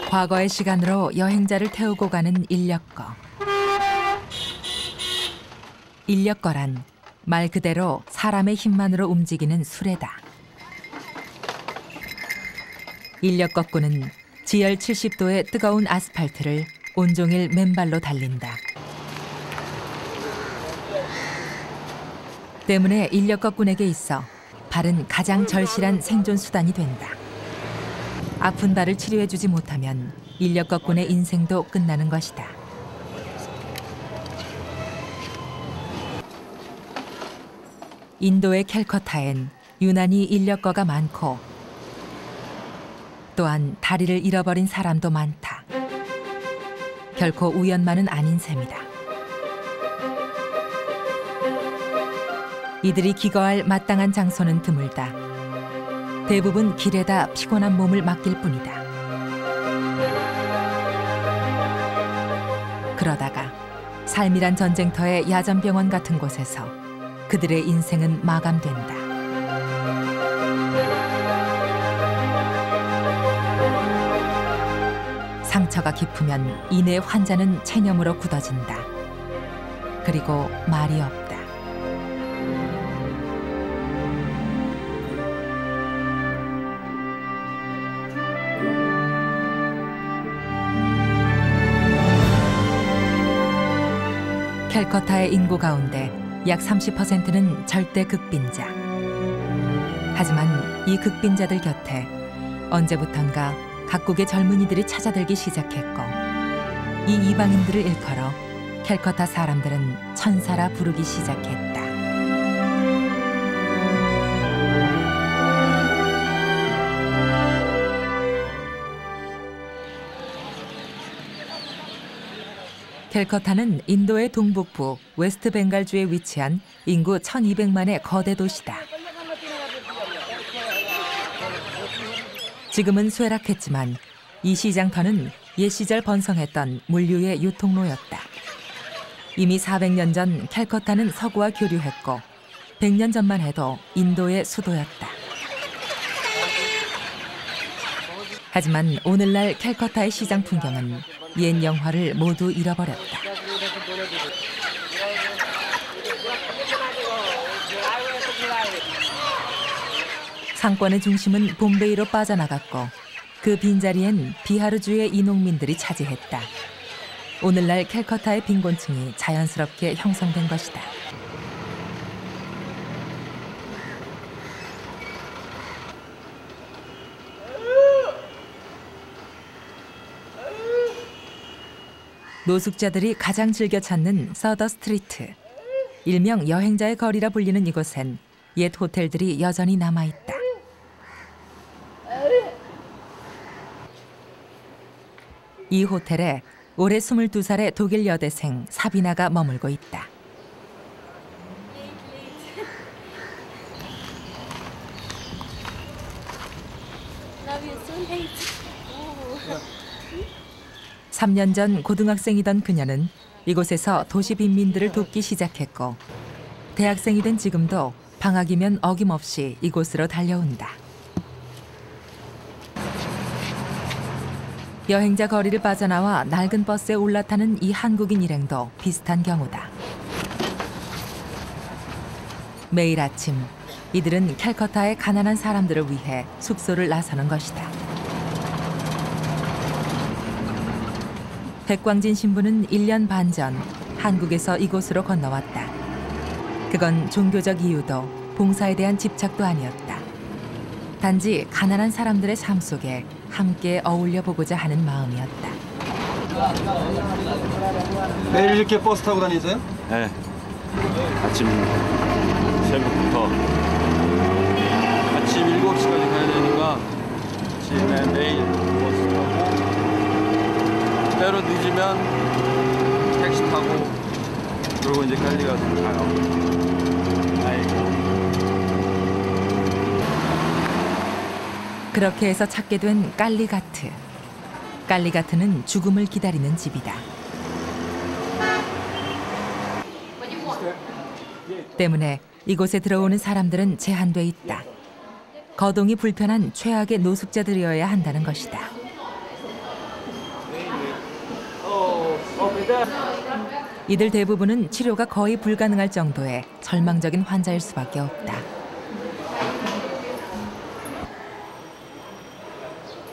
과거의 시간으로 여행자를 태우고 가는 인력거. 인력거란 말 그대로 사람의 힘만으로 움직이는 수레다. 인력거꾼은 지열 70도의 뜨거운 아스팔트를 온종일 맨발로 달린다. 때문에 인력거꾼에게 있어 발은 가장 절실한 생존 수단이 된다. 아픈 발을 치료해주지 못하면 인력거꾼의 인생도 끝나는 것이다. 인도의 캘커타엔 유난히 인력거가 많고 또한 다리를 잃어버린 사람도 많다. 결코 우연만은 아닌 셈이다. 이들이 기거할 마땅한 장소는 드물다. 대부분 길에다 피곤한 몸을 맡길 뿐이다. 그러다가 삶이란 전쟁터의 야전병원 같은 곳에서 그들의 인생은 마감된다. 상처가 깊으면 이내 환자는 체념으로 굳어진다. 그리고 말이 없다. 캘커타의 인구 가운데 약 30%는 절대 극빈자. 하지만 이 극빈자들 곁에 언제부턴가 각국의 젊은이들이 찾아들기 시작했고 이 이방인들을 일컬어 캘커타 사람들은 천사라 부르기 시작했다. 캘커타는 인도의 동북부 웨스트 벵갈주에 위치한 인구 1200만의 거대 도시다. 지금은 쇠락했지만 이 시장터는 옛 시절 번성했던 물류의 유통로였다. 이미 400년 전 캘커타는 서구와 교류했고 100년 전만 해도 인도의 수도였다. 하지만 오늘날 캘커타의 시장 풍경은 옛 영화를 모두 잃어버렸다. 상권의 중심은 봄베이로 빠져나갔고 그 빈자리엔 비하르주의 이농민들이 차지했다. 오늘날 캘커타의 빈곤층이 자연스럽게 형성된 것이다. 노숙자들이 가장 즐겨 찾는 서더 스트리트. 일명 여행자의 거리라 불리는 이곳엔 옛 호텔들이 여전히 남아있다. 이 호텔에 올해 22살의 독일 여대생 사비나가 머물고 있다. 삼 년 전 고등학생이던 그녀는 이곳에서 도시 빈민들을 돕기 시작했고 대학생이 된 지금도 방학이면 어김없이 이곳으로 달려온다. 여행자 거리를 빠져나와 낡은 버스에 올라타는 이 한국인 일행도 비슷한 경우다. 매일 아침 이들은 캘커타의 가난한 사람들을 위해 숙소를 나서는 것이다. 백광진 신부는 1년 반 전 한국에서 이곳으로 건너왔다. 그건 종교적 이유도 봉사에 대한 집착도 아니었다. 단지 가난한 사람들의 삶 속에 함께 어울려 보고자 하는 마음이었다. 매일 이렇게 버스 타고 다니세요? 네. 아침 새벽부터 아침 7시까지 가야 되니까 아침에 매일 버스 타고 때로 늦으면 택시 타고 그리고 이제 빨리 가서 가요. 아이고. 그렇게 해서 찾게 된 깔리가트. 깔리가트는 죽음을 기다리는 집이다. 때문에 이곳에 들어오는 사람들은 제한돼 있다. 거동이 불편한 최악의 노숙자들이어야 한다는 것이다. 이들 대부분은 치료가 거의 불가능할 정도의 절망적인 환자일 수밖에 없다.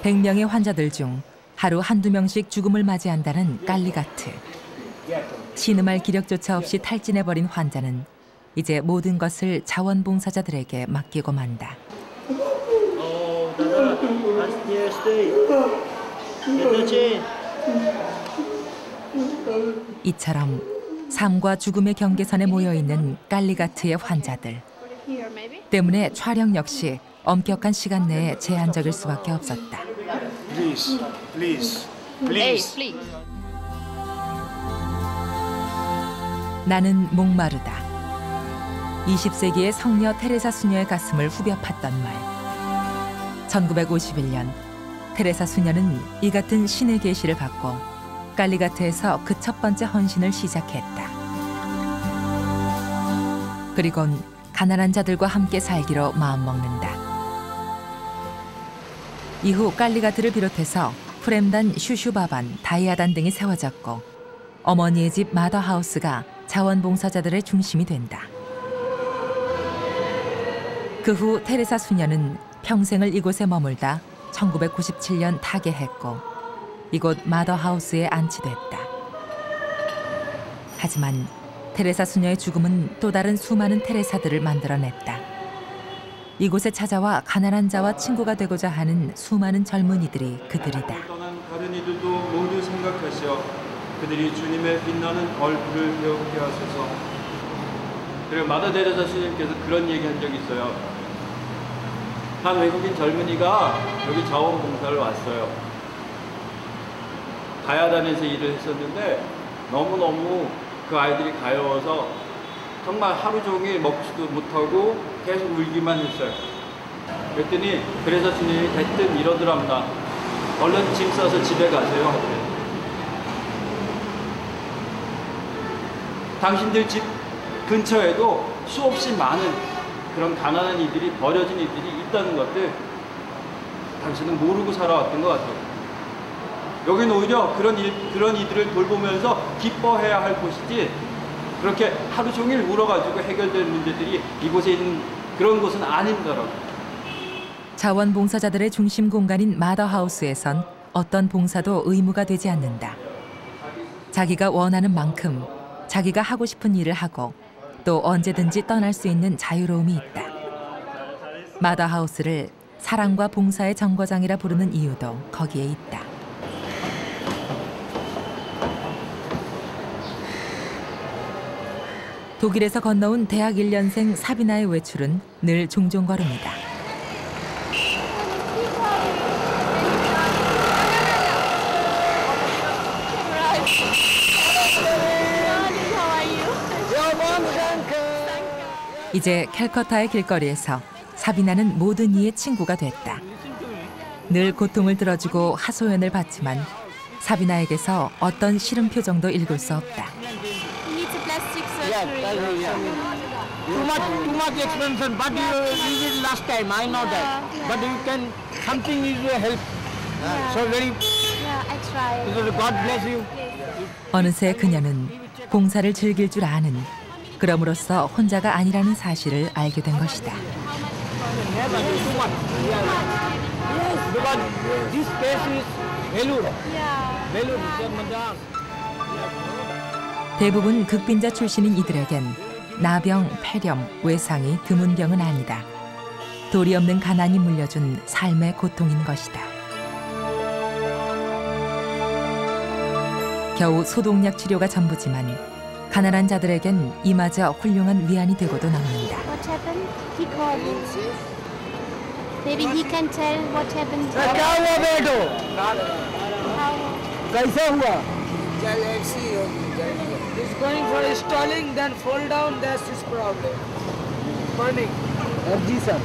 100명의 환자들 중 하루 한두 명씩 죽음을 맞이한다는 깔리가트. 신음할 기력조차 없이 탈진해버린 환자는 이제 모든 것을 자원봉사자들에게 맡기고 만다. 이처럼 삶과 죽음의 경계선에 모여있는 깔리가트의 환자들. 때문에 촬영 역시 엄격한 시간 내에 제한적일 수밖에 없었다. Please, please, please. 나는 목마르다. 20세기의 성녀 테레사 수녀의 가슴을 후벼 팠던 말. 1951년 테레사 수녀는 이 같은 신의 계시를 받고 깔리가트에서 그 첫 번째 헌신을 시작했다. 그리곤 가난한 자들과 함께 살기로 마음먹는다. 이후 깔리가트를 비롯해서 프렘단, 슈슈바반, 다이아단 등이 세워졌고 어머니의 집 마더하우스가 자원봉사자들의 중심이 된다. 그 후 테레사 수녀는 평생을 이곳에 머물다 1997년 타계했고 이곳 마더하우스에 안치됐다. 하지만 테레사 수녀의 죽음은 또 다른 수많은 테레사들을 만들어냈다. 이곳에 찾아와 가난한 자와 친구가 되고자 하는 수많은 젊은이들이 그들이다. 떠난 다른 이들도 모두 생각하시어 그들이 주님의 빛나는 얼굴을 배우게 하소서. 그리고 마더 데레사 스님께서 그런 얘기한 적이 있어요. 한 외국인 젊은이가 여기 자원봉사를 왔어요. 다야단에서 일을 했었는데 너무너무 그 아이들이 가여워서 정말 하루 종일 먹지도 못하고 계속 울기만 했어요. 그랬더니 그래서 주님이 대뜸 이러더랍니다. 얼른 짐 싸서 집에 가세요. 하더래요. 당신들 집 근처에도 수없이 많은 그런 가난한 이들이 버려진 이들이 있다는 것들 당신은 모르고 살아왔던 것 같아요. 여기는 오히려 그런 이들을 돌보면서 기뻐해야 할 곳이지 그렇게 하루 종일 울어가지고 해결될 문제들이 이곳에 있는 그런 곳은 아니더라고요. 자원봉사자들의 중심 공간인 마더하우스에선 어떤 봉사도 의무가 되지 않는다. 자기가 원하는 만큼 자기가 하고 싶은 일을 하고 또 언제든지 떠날 수 있는 자유로움이 있다. 마더하우스를 사랑과 봉사의 정거장이라 부르는 이유도 거기에 있다. 독일에서 건너온 대학 1년생 사비나의 외출은 늘 종종 걸음이다. 이제 캘커타의 길거리에서 사비나는 모든 이의 친구가 됐다. 늘 고통을 들어주고 하소연을 받지만 사비나에게서 어떤 싫은 표정도 읽을 수 없다. Too much expensive, but you did last time, I know that. But you can, something is your help. So very, I try. God bless you. 어느새 그녀는 봉사를 즐길 줄 아는, 그럼으로써 혼자가 아니라는 사실을 알게 된 것이다. Because this place is Vellore. Vellore is Madras. 대부분 극빈자 출신인 이들에겐 나병, 폐렴, 외상이 드문 병은 아니다. 도리 없는 가난이 물려준 삶의 고통인 것이다. 겨우 소독약 치료가 전부지만 가난한 자들에겐 이마저 훌륭한 위안이 되고도 남는다. What happened? He called you. Maybe he can tell what happened. क्या हुआ बेटो? कैसे हुआ? He's going for installing, then fall down, that's his problem. Burning. जी सर।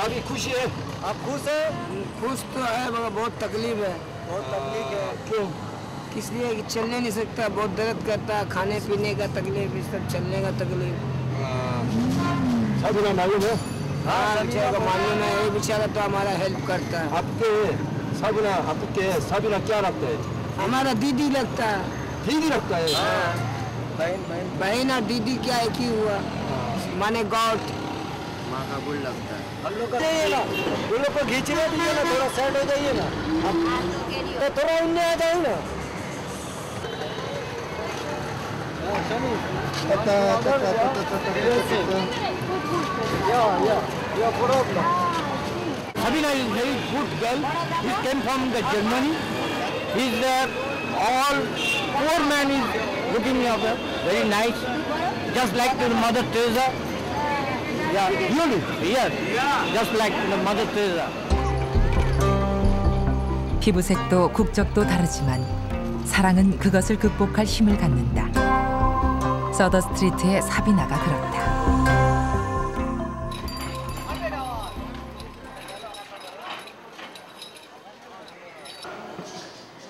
अभी खुश है? आप खुश हैं? खुश तो है मगर बहुत तकलीफ है। बहुत तकलीफ है। क्यों? इसलिए कि चलने नहीं सकता, बहुत दर्द करता है, खाने पीने का तकलीफ, इस सब चलने का तकलीफ। सब ना मालूम है? हाँ बेचारा को मालूम है, ये बेचारा तो हमारा हेल्प करता है। आपके सब ना क्या लगता है? हमारा दीदी लगता है। ठीक ही रखता है। बहन और दीदी क्या एक ही हुआ माने गॉड माँ का गुड़ लगता है। हम लोग वो लोग को खींचने दीजिए ना, थोड़ा साइड हो जाइए ना, तो थोड़ा उन्हें आ जाए ना। Sabina is very good girl. He came from the Germany. He's there. All poor man is looking at her. Very nice. Just like the Mother Teresa. Yeah, really? Yes. Just like the Mother Teresa. 피부색도 국적도 다르지만 사랑은 그것을 극복할 힘을 갖는다. 서더 스트리트의 사비나가 그렇다.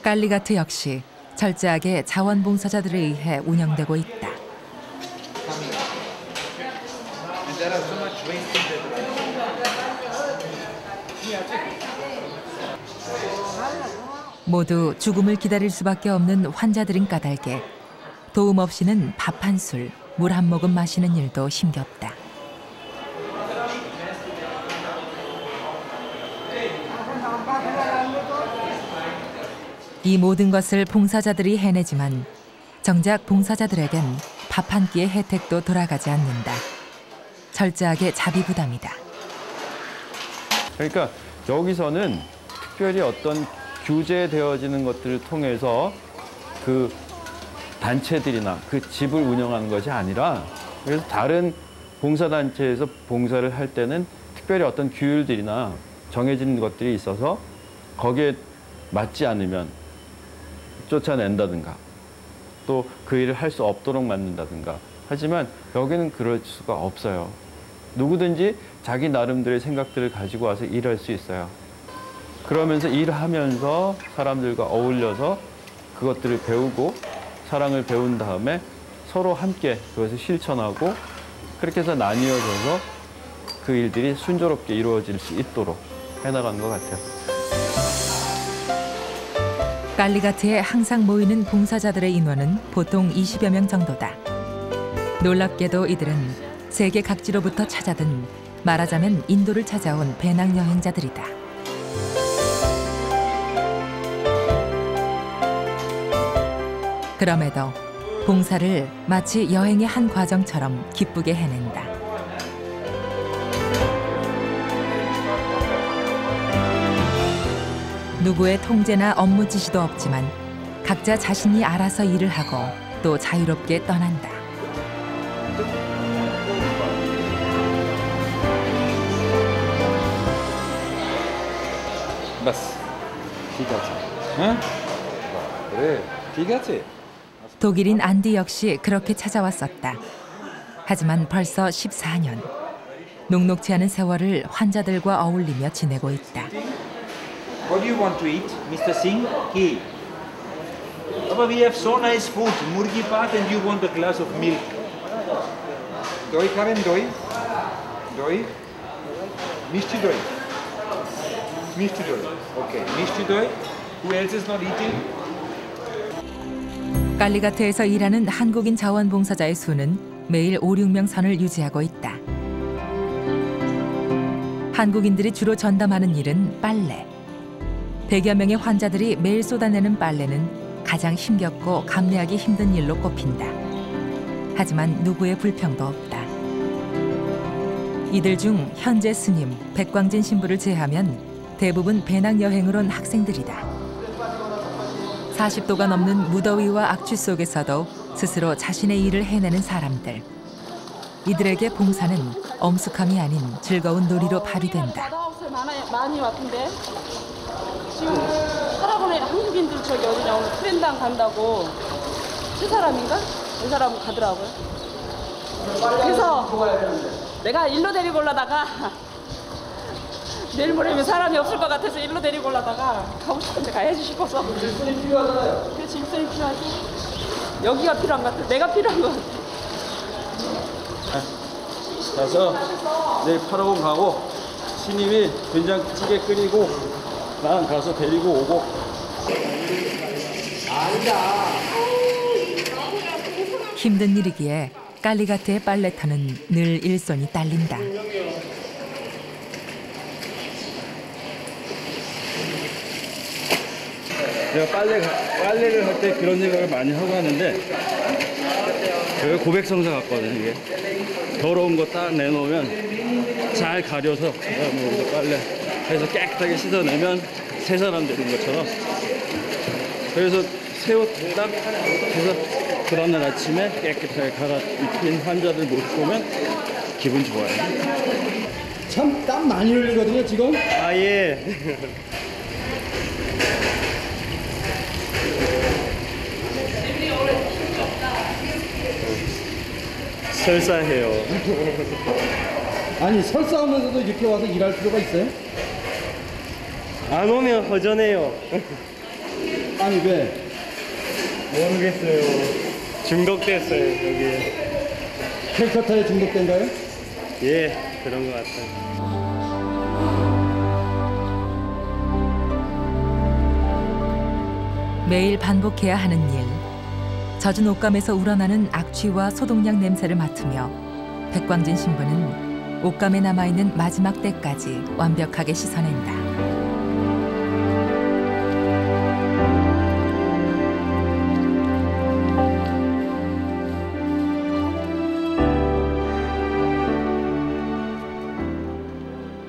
깔리가트 역시 철저하게 자원봉사자들에 의해 운영되고 있다. 모두 죽음을 기다릴 수밖에 없는 환자들인 까닭에 도움 없이는 밥 한 술, 물 한 모금 마시는 일도 힘겹다. 이 모든 것을 봉사자들이 해내지만 정작 봉사자들에겐 밥 한 끼의 혜택도 돌아가지 않는다. 철저하게 자비부담이다. 그러니까 여기서는 특별히 어떤 규제되어지는 것들을 통해서 그 단체들이나 그 집을 운영하는 것이 아니라, 그래서 다른 봉사단체에서 봉사를 할 때는 특별히 어떤 규율들이나 정해진 것들이 있어서 거기에 맞지 않으면 쫓아낸다든가 또 그 일을 할 수 없도록 만든다든가. 하지만 여기는 그럴 수가 없어요. 누구든지 자기 나름대로의 생각들을 가지고 와서 일할 수 있어요. 그러면서 일하면서 사람들과 어울려서 그것들을 배우고 사랑을 배운 다음에 서로 함께 그것을 실천하고 그렇게 해서 나뉘어져서 그 일들이 순조롭게 이루어질 수 있도록 해나가는 것 같아요. 깔리가트에 항상 모이는 봉사자들의 인원은 보통 20여 명 정도다. 놀랍게도 이들은 세계 각지로부터 찾아든, 말하자면 인도를 찾아온 배낭 여행자들이다. 그럼에도 봉사를 마치 여행의 한 과정처럼 기쁘게 해낸다. 누구의 통제나 업무 지시도 없지만 각자 자신이 알아서 일을 하고 또 자유롭게 떠난다. बस ठीक আছে 응? 그래 ঠিক আছে 독일인 안디 역시 그렇게 찾아왔었다. 하지만 벌써 14년. 녹록지 않은 세월을 환자들과 어울리며 지내고 있다. What do you want to eat, Mr. Singh? Key. Papa, we have so nice food, murgi pat, and you want a glass of milk. দই খাবেন দই দই মিষ্টি দই মিষ্টি দই Okay, Mishti doi. Who else is not eating? 깔리가트에서 일하는 한국인 자원봉사자의 수는 매일 5, 6명 선을 유지하고 있다. 한국인들이 주로 전담하는 일은 빨래. 100여 명의 환자들이 매일 쏟아내는 빨래는 가장 힘겹고 감내하기 힘든 일로 꼽힌다. 하지만 누구의 불평도 없다. 이들 중 현재 스님 백광진 신부를 제하면 대부분 배낭 여행을 온 학생들이다. 40도가 넘는 무더위와 악취 속에서도 스스로 자신의 일을 해내는 사람들. 이들에게 봉사는 엄숙함이 아닌 즐거운 놀이로 발휘된다. 많이 왔던데 지금 할아버지 한국인들 저기 어디냐 오늘 프렌당 간다고 세 사람인가? 네 사람 가더라고요. 그래서 내가 일로 데리고 올라다가 내일 모레면 사람이 없을 것 같아서 일로 데리고 올라다가 가고 싶은데 가야지 싶어서. 질문이 필요하잖아요. 그래 질문이 필요하지. 여기가 필요한 것 같아. 내가 필요한 것 같아. 가서 내일 파라곤 가고 신임이 된장찌개 끓이고 난 가서 데리고 오고. 아니다. 힘든 일이기에 깔리가트의 빨래터는 늘 일손이 딸린다. 제가 빨래를 할 때 그런 생각을 많이 하고 하는데 여기 고백성사 같거든요. 이게 더러운 거 딱 내놓으면 잘 가려서 그다음에 여기서 빨래해서 깨끗하게 씻어내면 새 사람 되는 것처럼. 그래서 새 옷 딱 해서 그 다음날 아침에 깨끗하게 갈아입힌 환자들 모습 보면 기분 좋아요. 참 땀 많이 흘리거든요 지금. 아 예. 설사해요. 아니 설사하면서도 이렇게 와서 일할 필요가 있어요? 안 오면 허전해요. 아니 왜? 모르겠어요. 중독됐어요 여기. 캘커타에 중독된가요? 예, 그런 것 같아요. 매일 반복해야 하는 일. 젖은 옷감에서 우러나는 악취와 소독약 냄새를 맡으며 백광진 신부는 옷감에 남아있는 마지막 때까지 완벽하게 씻어낸다.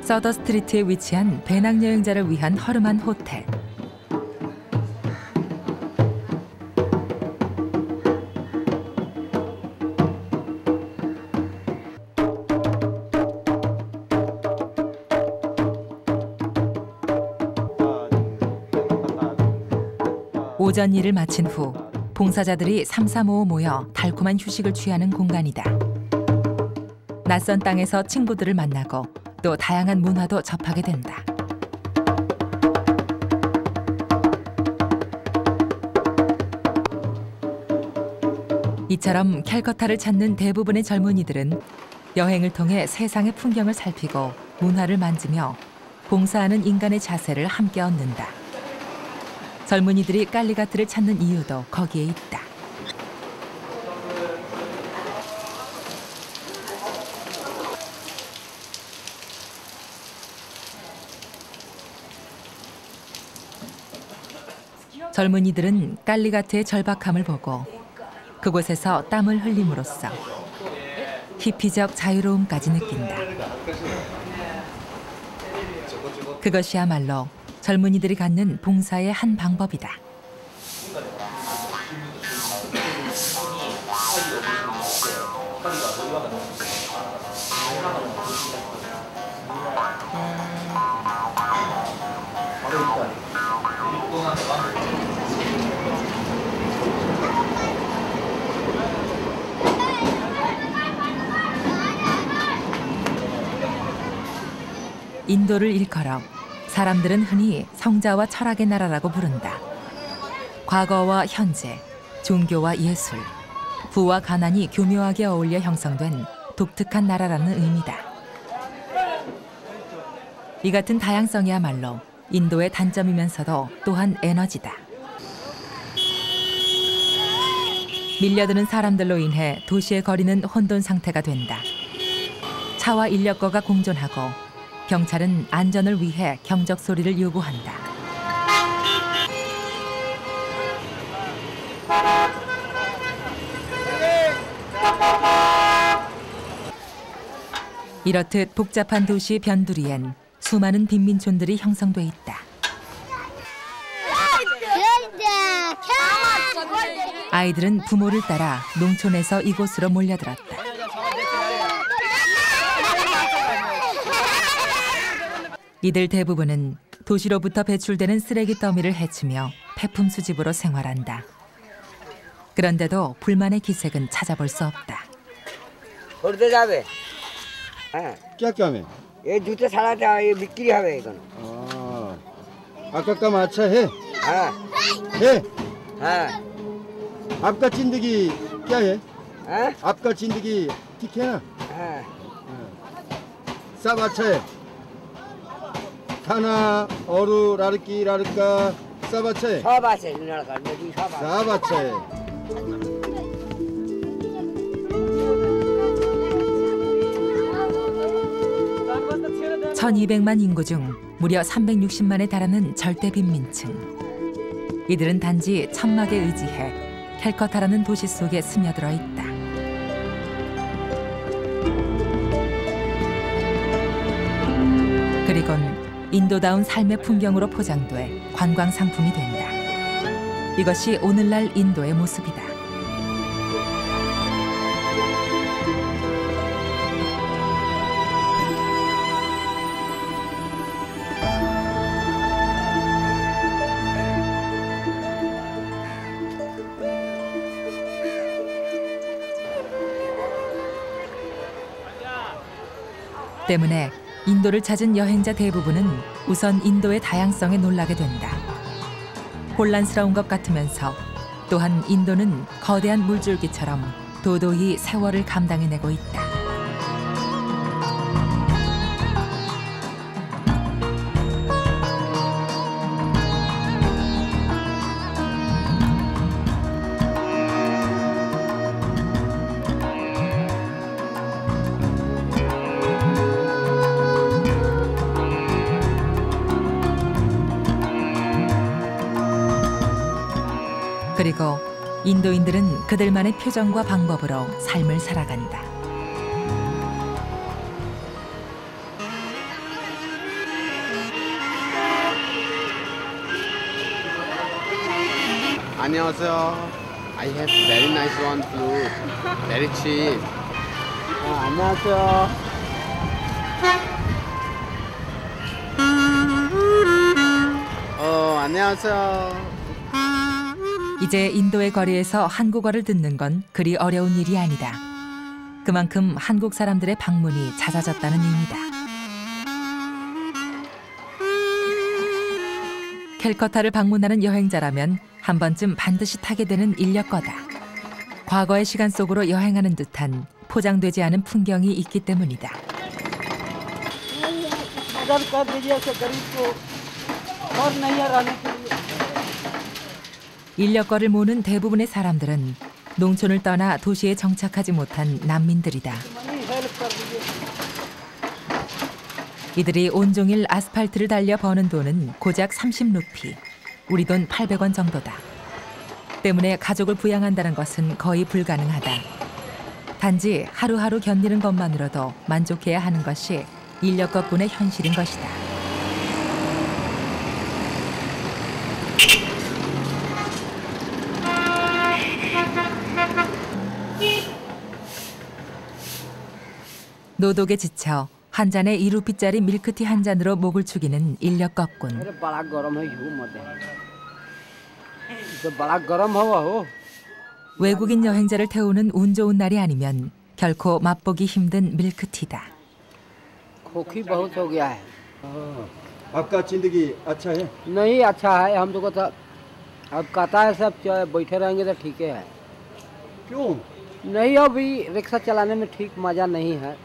서더 스트리트에 위치한 배낭여행자를 위한 허름한 호텔. 오전 일을 마친 후 봉사자들이 삼삼오오 모여 달콤한 휴식을 취하는 공간이다. 낯선 땅에서 친구들을 만나고 또 다양한 문화도 접하게 된다. 이처럼 캘커타를 찾는 대부분의 젊은이들은 여행을 통해 세상의 풍경을 살피고 문화를 만지며 봉사하는 인간의 자세를 함께 얻는다. 젊은이들이 깔리가트를 찾는 이유도 거기에 있다. 젊은이들은 깔리가트의 절박함을 보고 그곳에서 땀을 흘림으로써 히피적 자유로움까지 느낀다. 그것이야말로 젊은이들이 갖는 봉사의 한 방법이다. 인도를 일컬어 사람들은 흔히 성자와 철학의 나라라고 부른다. 과거와 현재, 종교와 예술, 부와 가난이 교묘하게 어울려 형성된 독특한 나라라는 의미다. 이 같은 다양성이야말로 인도의 단점이면서도 또한 에너지다. 밀려드는 사람들로 인해 도시의 거리는 혼돈 상태가 된다. 차와 인력거가 공존하고 경찰은 안전을 위해 경적 소리를 요구한다. 이렇듯 복잡한 도시 변두리엔 수많은 빈민촌들이 형성돼 있다. 아이들은 부모를 따라 농촌에서 이곳으로 몰려들었다. 이들 대부분은 도시로부터 배출되는 쓰레기 더미를 헤치며 폐품 수집으로 생활한다. 그런데도 불만의 기색은 찾아볼 수 없다. छोड़ते जावे क्या क्या में? ये जूते सालाते ये बिक्री हवे इकन आपका काम अच्छा है? हाँ है? हाँ आपका जिंदगी क्या है? हाँ आपका जिंदगी ठीक है ना? हाँ सब अच्छा है? खाना और लड़की लड़का सब अच्छा है? सब আছে लड़का लड़की सब सब अच्छा है। 1200만 인구 중 무려 360만에 달하는 절대 빈민층. 이들은 단지 천막에 의지해 캘커타라는 도시 속에 스며들어 있다. 그리곤 인도다운 삶의 풍경으로 포장돼 관광 상품이 된다. 이것이 오늘날 인도의 모습이다. 때문에 인도를 찾은 여행자 대부분은 우선 인도의 다양성에 놀라게 된다. 혼란스러운 것 같으면서 또한 인도는 거대한 물줄기처럼 도도히 세월을 감당해내고 있다. 그리고 인도인들은 그들만의 표정과 방법으로 삶을 살아간다. 안녕하세요. I have very nice one flute. Very cheap. 안녕하세요. 안녕하세요. 이제 인도의 거리에서 한국어를 듣는 건 그리 어려운 일이 아니다. 그만큼 한국 사람들의 방문이 잦아졌다는 의미다. 캘커타를 방문하는 여행자라면 한 번쯤 반드시 타게 되는 인력거다. 과거의 시간 속으로 여행하는 듯한 포장되지 않은 풍경이 있기 때문이다. 인력거를 모는 대부분의 사람들은 농촌을 떠나 도시에 정착하지 못한 난민들이다. 이들이 온종일 아스팔트를 달려 버는 돈은 고작 30루피, 우리 돈 800원 정도다. 때문에 가족을 부양한다는 것은 거의 불가능하다. 단지 하루하루 견디는 것만으로도 만족해야 하는 것이 인력거꾼의 현실인 것이다. 노독에 지쳐 한 잔에 2루피짜리 밀크티 한 잔으로 목을 축이는 인력거꾼. 외국인 여행자를 태우는 운 좋은 날이 아니면 결코 맛보기 힘든 밀크티다. खोखी बहुत हो गया है। आपका जिंदगी अच्छा है? नहीं अच्छा है, हम लोग को तो अब कहता है सब बैठे रहेंगे तो ठीक है। क्यों? नहीं अभी रिक्शा चलाने में ठीक मजा नहीं है।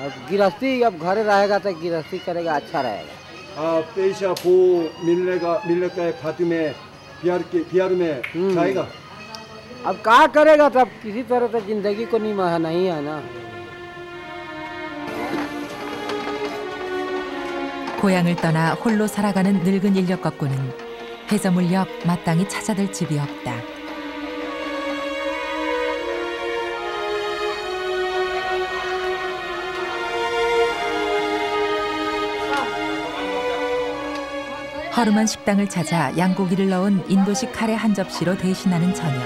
अब गृहस्थी अब घर रहेगा तो गृहस्थी करेगा अच्छा रहेगा। पैसा वो मिलेगा खाते में प्यार में जाएगा। अब क्या करेगा तब किसी तरह तो जिंदगी को नहीं है ना। 고향을 떠나 홀로 살아가는 늙은 인력거꾼은 해저물역 마땅히 찾아들 집이 없다. 허름한 식당을 찾아 양고기를 넣은 인도식 카레 한 접시로 대신하는 저녁.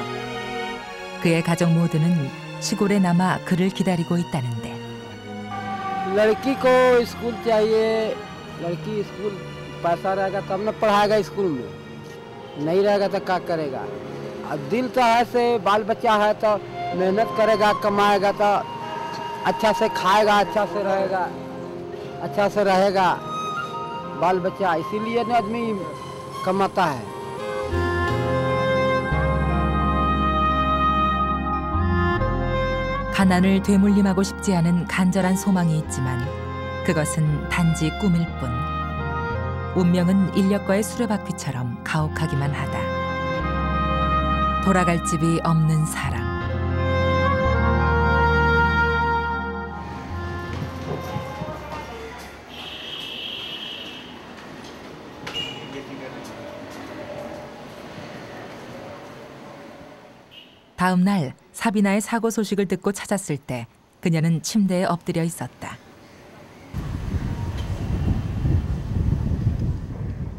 그의 가족 모두는 시골에 남아 그를 기다리고 있다는데. लड़की को स्कूल चाहिए, लड़की स्कूल पैसा रहेगा तब न पढ़ाएगा स्कूल में, नहीं रहेगा तो क्या करेगा। अब दिल तो है से बाल बच्चा है तो मेहनत करेगा, कमाएगा तो अच्छा से खाएगा, अच्छा से रहेगा बाल बच्चा, इसीलिए न आदमी कमाता है। 가난을 되물림하고 싶지 않은 간절한 소망이 있지만 그것은 단지 꿈일 뿐. 운명은 인력거의 수레바퀴처럼 가혹하기만 하다. 돌아갈 집이 없는 사람. 다음 날 사비나의 사고 소식을 듣고 찾았을 때 그녀는 침대에 엎드려 있었다.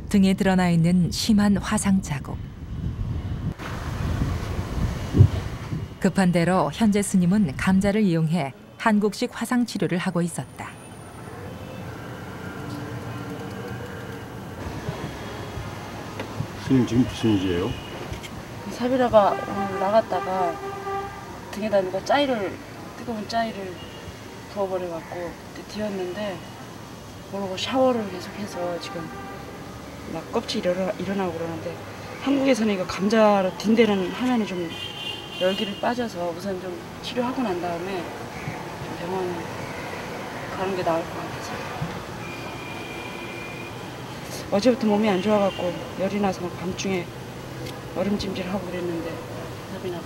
등에 드러나 있는 심한 화상 자국. 급한 대로 현재 스님은 감자를 이용해 한국식 화상 치료를 하고 있었다. 스님 지금 무슨 일이에요? 사비나가 오늘 나갔다가 등에다 누가 뜨거운 짜이를 부어버려갖고 뒤었는데 모르고 샤워를 계속해서 지금 막 껍질이 일어나고 그러는데 한국에서는 이거 감자로 딘대는 하면은 좀 열기를 빠져서 우선 좀 치료하고 난 다음에 좀 병원에 가는 게 나을 것 같아서. 어제부터 몸이 안 좋아갖고 열이 나서 막 밤중에 얼음찜질하고 그랬는데 사비나가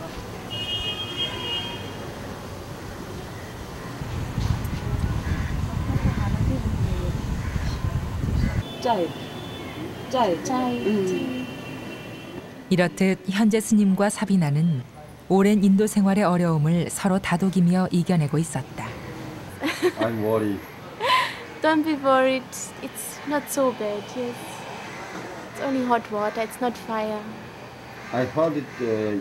짜이. 이렇듯 현재 스님과 사비나는 오랜 인도 생활의 어려움을 서로 다독이며 이겨내고 있었다. I'm worried. Don't be worried. It's not so bad. Yes. It's only hot water. It's not fire. I heard it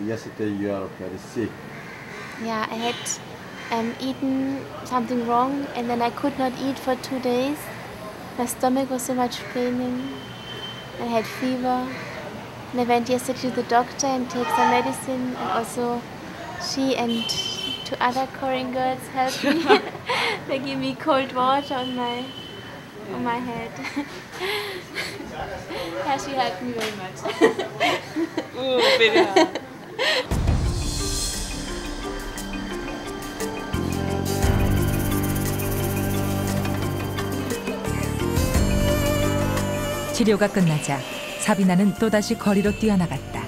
yesterday you are very sick. Yeah, I had eaten something wrong, and then I could not eat for 2 days. My stomach was so much paining. I had fever. And I went yesterday to the doctor and take some medicine, and also she and 2 other Korean girls helped me. They give me cold water on my head. Yeah, she helped me very much. Ooh, baby. 치료가 끝나자 사비나는 또다시 거리로 뛰어나갔다.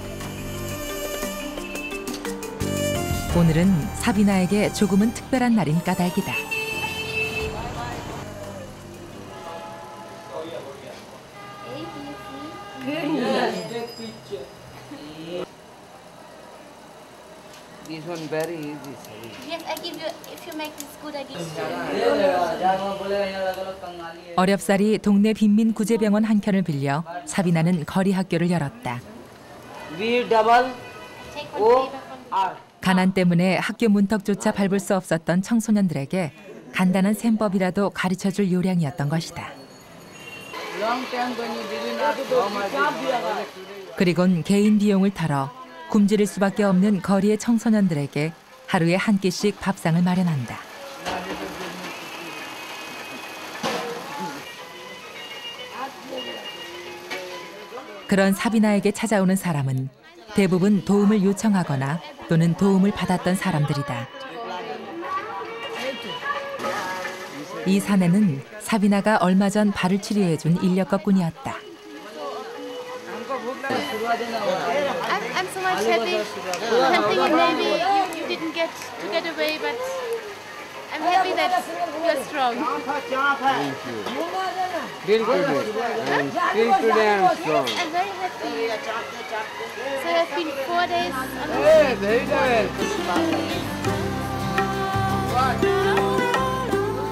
오늘은 사비나에게 조금은 특별한 날인 까닭이다. This one very easy. Yes, I give you. If you make this good, I give you. 어렵사리 동네 빈민 구제병원 한 켠을 빌려 사비나는 거리 학교를 열었다. V double O R. 가난 때문에 학교 문턱조차 밟을 수 없었던 청소년들에게 간단한 셈법이라도 가르쳐줄 요량이었던 것이다. 그리곤 개인 비용을 털어 굶주릴 수밖에 없는 거리의 청소년들에게 하루에 한 끼씩 밥상을 마련한다. 그런 사비나에게 찾아오는 사람은 대부분 도움을 요청하거나 또는 도움을 받았던 사람들이다. 이 사내는 사비나가 얼마 전 발을 치료해준 인력거꾼이었다. I'm so much happy. I'm thinking maybe you didn't get to get away, but I'm happy that you're strong. Thank you. Till today I'm strong. I'm very happy. So I've been 4 days on the Hey, very good.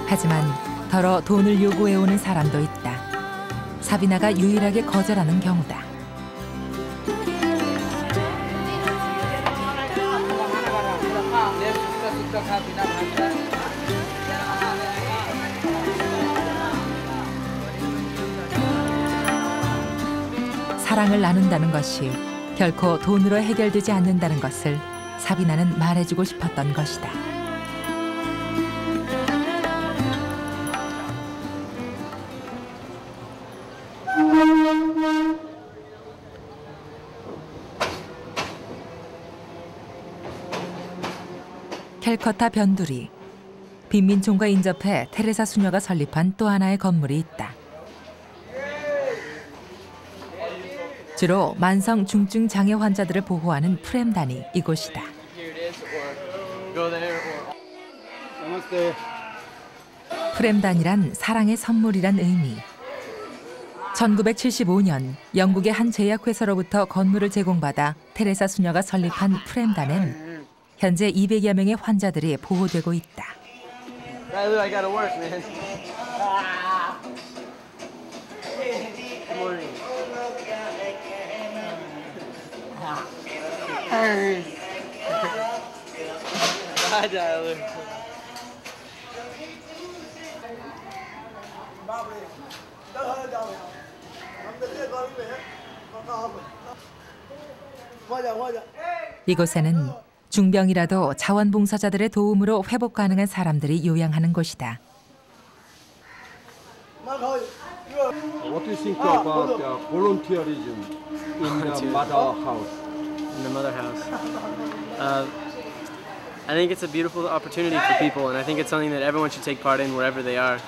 하지만 더러 돈을 요구해오는 사람도 있다. 사비나가 유일하게 거절하는 경우다. 사랑을 나눈다는 것이 결코 돈으로 해결되지 않는다는 것을 사비나는 말해주고 싶었던 것이다. 캘커타 변두리. 빈민촌과 인접해 테레사 수녀가 설립한 또 하나의 건물이 있다. 주로 만성 중증 장애 환자들을 보호하는 프렘단이 이곳이다. 프렘단이란 사랑의 선물이란 의미. 1975년 영국의 한 제약회사로부터 건물을 제공받아 테레사 수녀가 설립한 프렘단엔 현재 200여 명의 환자들이 보호되고 있다. Riley, I gotta work, man. Good morning. Bye, Tyler. 이곳에는 중병이라도 자원봉사자들의 도움으로 회복 가능한 사람들이 요양하는 곳이다. What do you think about volunteerism in the mother house? In the mother house. I think it's a beautiful opportunity for people, and I think it's something that everyone should take part in wherever they are.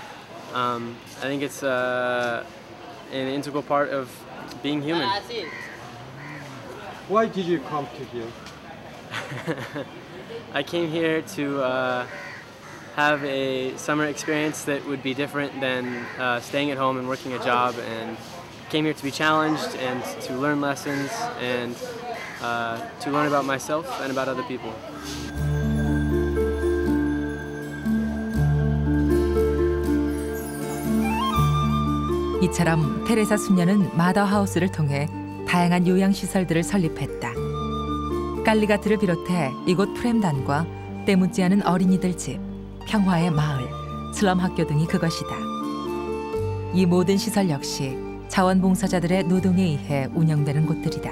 I think it's an integral part of being human. Why did you come to here? I came here to have a summer experience that would be different than staying at home and working a job, and came here to be challenged and to learn lessons and to learn about myself and about other people. 이처럼 테레사 수녀는 마더하우스를 통해 다양한 요양시설들을 설립했다. 깔리가트를 비롯해 이곳 프렘단과 때묻지 않은 어린이들 집, 평화의 마을, 슬럼 학교 등이 그것이다. 이 모든 시설 역시 자원봉사자들의 노동에 의해 운영되는 곳들이다.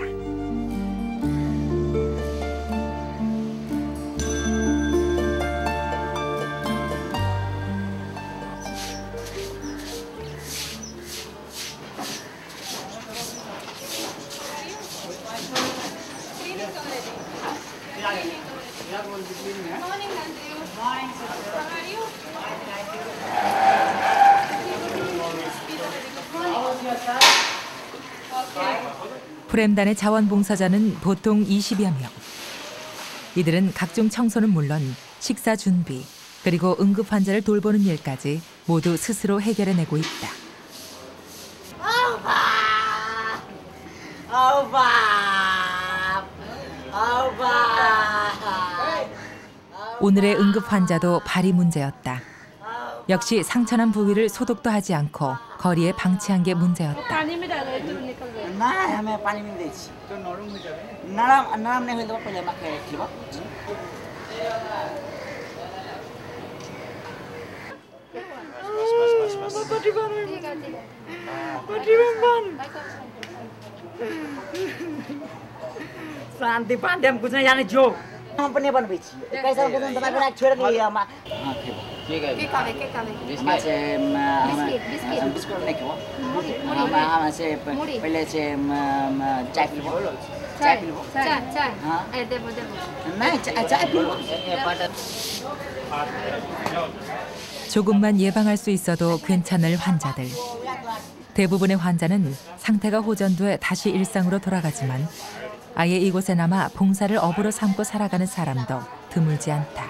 프렘단의 자원봉사자는 보통 20여 명. 이들은 각종 청소는 물론 식사 준비, 그리고 응급 환자를 돌보는 일까지 모두 스스로 해결해내고 있다. 오늘의 응급 환자도 발이 문제였다. 역시 상처난 부위를 소독도 하지 않고 거리에 방치한 게 문제였다. शांति पांडे हम कुछ नहीं जाने जो हम अपने बन बेची कैसा कुछ नहीं बना छोड़ के हम हां ठीक है के कावे मासे बिस्कुट नहीं खाओ हम से पहले से चाय पीबो चाय हां ए देबो नहीं चाय पीबो 조금만 예방할 수 있어도 괜찮을 환자들. 대부분의 환자는 상태가 호전돼 다시 일상으로 돌아가지만 아예 이곳에 남아 봉사를 업으로 삼고 살아가는 사람도 드물지 않다.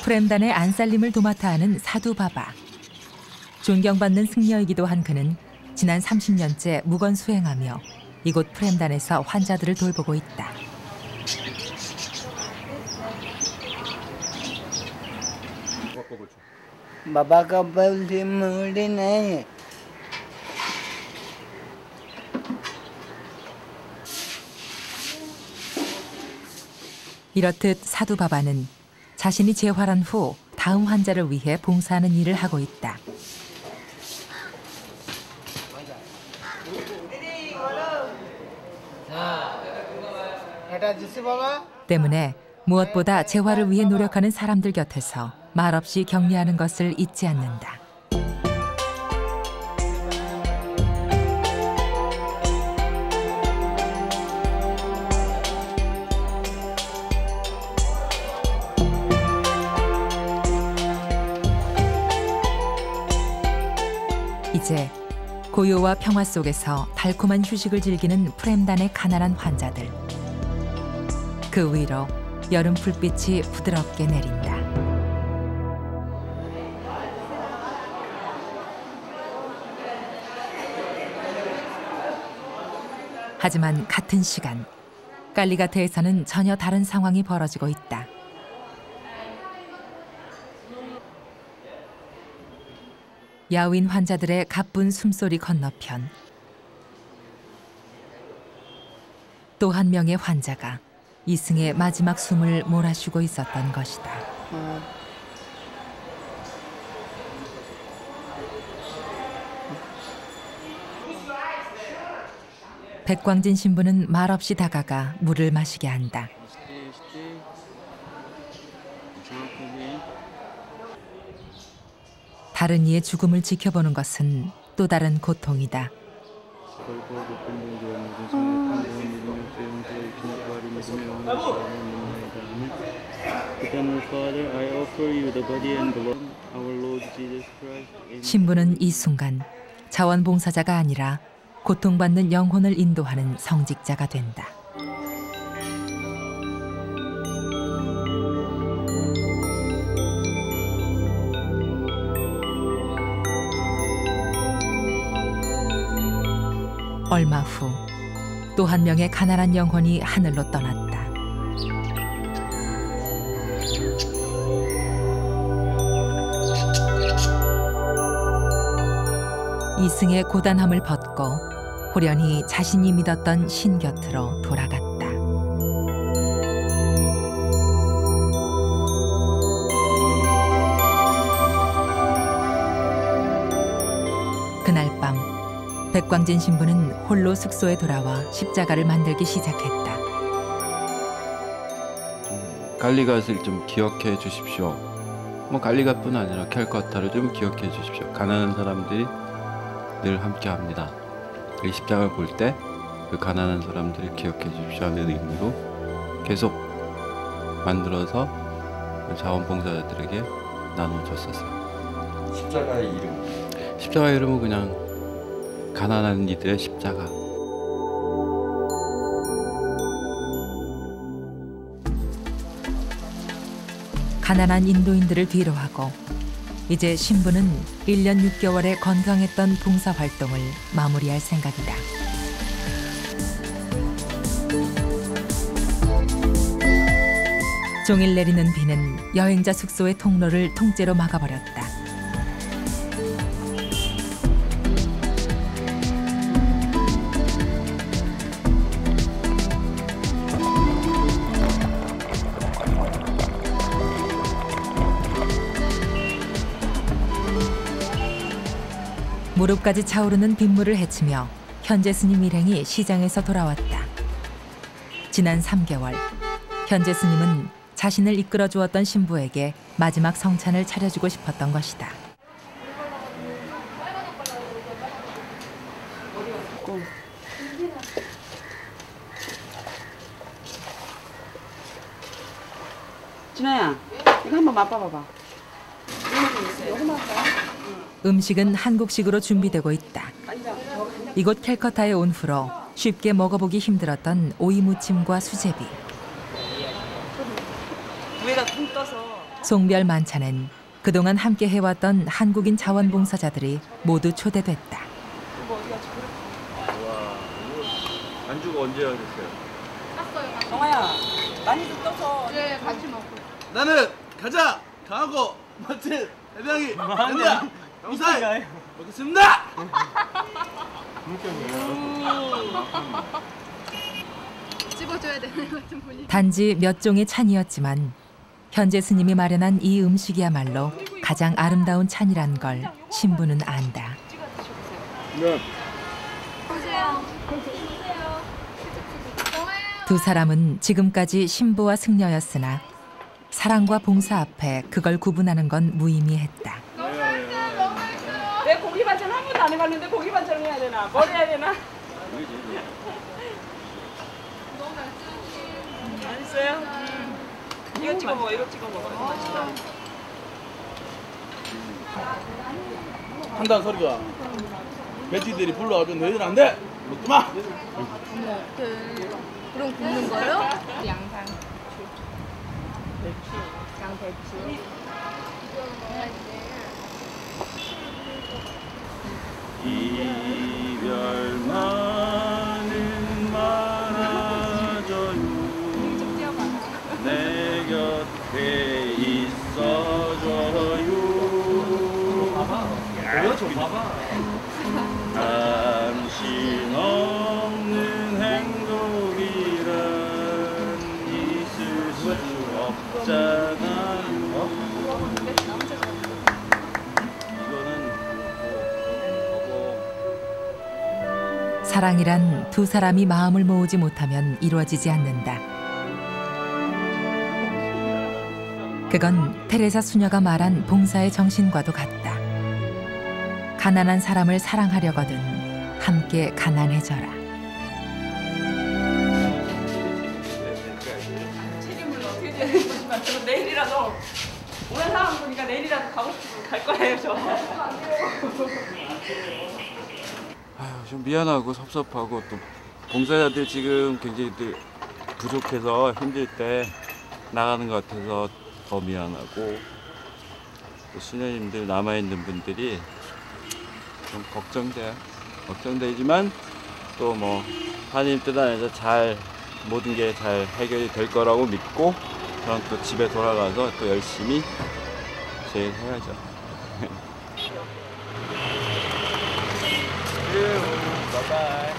프렘단의 안살림을 도맡아 하는 사두바바. 존경받는 승려이기도 한 그는 지난 30년째 무건 수행하며 이곳 프렘단에서 환자들을 돌보고 있다. बाबा का बल थी मुड़ी नहीं 이렇듯 사두바바는 자신이 재활한 후 다음 환자를 위해 봉사하는 일을 하고 있다. 때문에 무엇보다 재활을 위해 노력하는 사람들 곁에서 말없이 격려하는 것을 잊지 않는다. 이제 고요와 평화 속에서 달콤한 휴식을 즐기는 프렘단의 가난한 환자들. 그 위로 여름 불빛이 부드럽게 내린다. 하지만 같은 시간 깔리가트에서는 전혀 다른 상황이 벌어지고 있다. 야윈 환자들의 가쁜 숨소리 건너편 또 한 명의 환자가 이승의 마지막 숨을 몰아쉬고 있었던 것이다. 백광진 신부는 말없이 다가가 물을 마시게 한다. 다른 이의 죽음을 지켜보는 것은 또 다른 고통이다. 신부는 이 순간 자원봉사자가 아니라 고통받는 영혼을 인도하는 성직자가 된다. 얼마 후 또 한 명의 가난한 영혼이 하늘로 떠났다. 이승의 고단함을 벗고 호련히 자신이 믿었던 신 곁으로 돌아갔다. 그날 밤 백광진 신부는 홀로 숙소에 돌아와 십자가를 만들기 시작했다. 갈리갓을 좀 기억해 주십시오. 뭐 갈리갓뿐 아니라 캘커타를 좀 기억해 주십시오. 가난한 사람들이 늘 함께합니다. 이 십자가를 볼 때 그 가난한 사람들을 기억해 주십시오 하는 의미로 계속 만들어서 자원봉사자들에게 나눠줬었어요. 십자가의 이름? 십자가의 이름은 그냥 가난한 이들의 십자가. 가난한 인도인들을 뒤로하고 이제 신부는 1년 6개월의 건강했던 봉사활동을 마무리할 생각이다. 종일 내리는 비는 여행자 숙소의 통로를 통째로 막아버렸다. 무릎까지 차오르는 빗물을 헤치며 현재 스님 일행이 시장에서 돌아왔다. 지난 3개월, 현재 스님은 자신을 이끌어 주었던 신부에게 마지막 성찬을 차려주고 싶었던 것이다. 진아야, 이거 한번 맛봐봐봐. 음식은 한국식으로 준비되고 있다. 이곳 캘커타에 온 후로 쉽게 먹어보기 힘들었던 오이 무침과 수제비. 위에다 통 떠서. 송별 만찬엔 그동안 함께 해왔던 한국인 자원봉사자들이 모두 초대됐다. 안주가 언제 하셨어요? 정아야, 많이 좀 떠서. 네, 같이 먹고. 나는 가자 강하고 멋진 해병이 간다. 무사히 먹겠습니다. 집어줘야 되는 것 같은 분이. 단지 몇 종의 찬이었지만 현재 스님이 마련한 이 음식이야말로 가장 아름다운 찬이란 걸 신부는 안다. 네. 두 사람은 지금까지 신부와 승려였으나 사랑과 봉사 앞에 그걸 구분하는 건 무의미했다. 내 고기 반찬 한 번도 안 해봤는데 고기 반찬을 해야 되나? 뭘 해야 되나? 맛있어요? 이거 찍어 먹어, 이거 찍어 먹어. 맛있다. 한다는 소리가 돼지들이 불러가지고 너희들 안 돼! 먹지 마! 어머, 그럼 굽는 거요? 양상. 강배추. 이별만은 말아줘요. 내 곁에 있어줘요. 보여줘 봐봐. 당신 없는 행복이란 있을 수 없잖아요. 사랑이란 두 사람이 마음을 모으지 못하면 이루어지지 않는다. 그건 테레사 수녀가 말한 봉사의 정신과도 같다. 가난한 사람을 사랑하려거든 함께 가난해져라. 책임을 어떻게 되는 거지만 저 내일이라도 오늘 상황 보니까 내일이라도 가고 싶으면 갈 거예요 저. 좀 미안하고 섭섭하고 또 봉사자들 지금 굉장히 부족해서 힘들 때 나가는 것 같아서 더 미안하고 또 수녀님들 남아있는 분들이 좀 걱정되지만 또 뭐 하나님 뜻 안에서 잘 모든 게 잘 해결이 될 거라고 믿고 저는 또 집에 돌아가서 또 열심히 제 일 해야죠. 바이바이.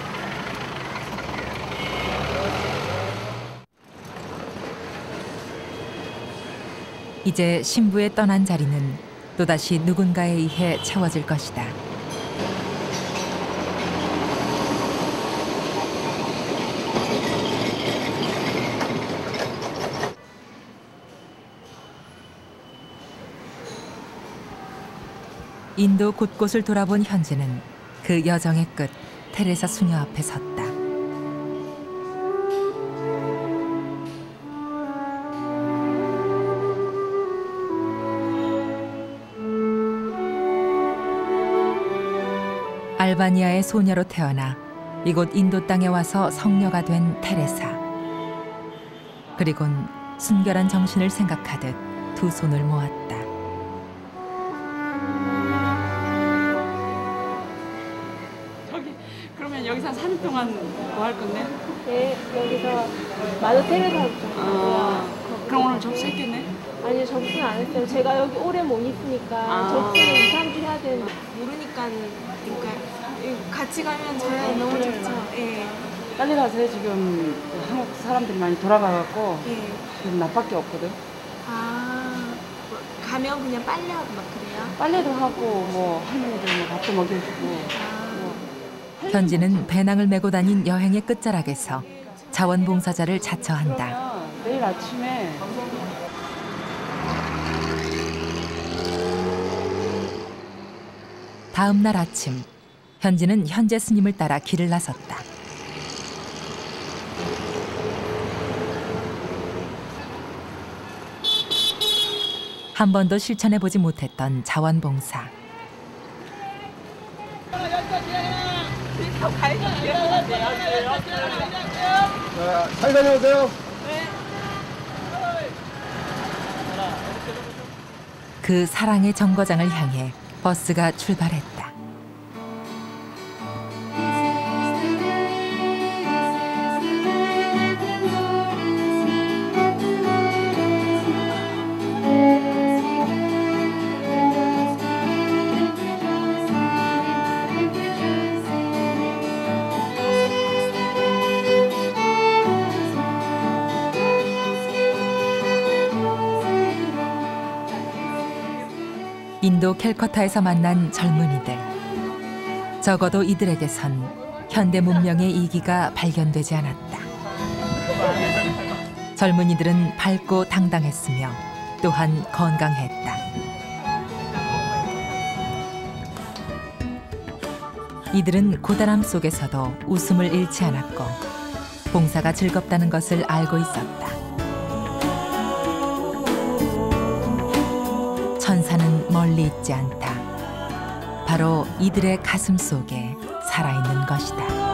이제 신부의 떠난 자리는 또다시 누군가에 의해 채워질 것이다. 인도 곳곳을 돌아본 현재는 그 여정의 끝 테레사 수녀 앞에 섰다. 알바니아의 소녀로 태어나 이곳 인도 땅에 와서 성녀가 된 테레사. 그리곤 순결한 정신을 생각하듯 두 손을 모았다. 그러면 여기서 한 3일 동안 뭐 할 건데? 네, 여기서 마더 테레사 할 거예요. 그럼 오늘 접수했겠네? 아니요, 접수는 안 했어요. 제가 여기 오래 못 있으니까 접수는 2, 3주 해야 되는데 모르니까 그러니까 같이 가면 저야 너무 좋죠. 예. 빨리 가세요. 지금 한국 사람들이 많이 돌아가갖고 지금 나밖에 없거든. 뭐 가면 그냥 빨래하고 막 그래요? 빨래도 하고 뭐 할머니들 뭐 밥도 먹여주고. 현지는 배낭을 메고 다닌 여행의 끝자락에서 자원봉사자를 자처한다. 내일 아침에 다음 날 아침, 현지는 현재 스님을 따라 길을 나섰다. 한 번도 실천해보지 못했던 자원봉사. 잘 다녀오세요. 그 사랑의 정거장을 향해 버스가 출발했다. 인도 캘커타에서 만난 젊은이들. 적어도 이들에게선 현대 문명의 이기가 발견되지 않았다. 젊은이들은 밝고 당당했으며 또한 건강했다. 이들은 고단함 속에서도 웃음을 잃지 않았고 봉사가 즐겁다는 것을 알고 있었다. 천사는 멀리 있지 않다. 바로 이들의 가슴 속에 살아있는 것이다.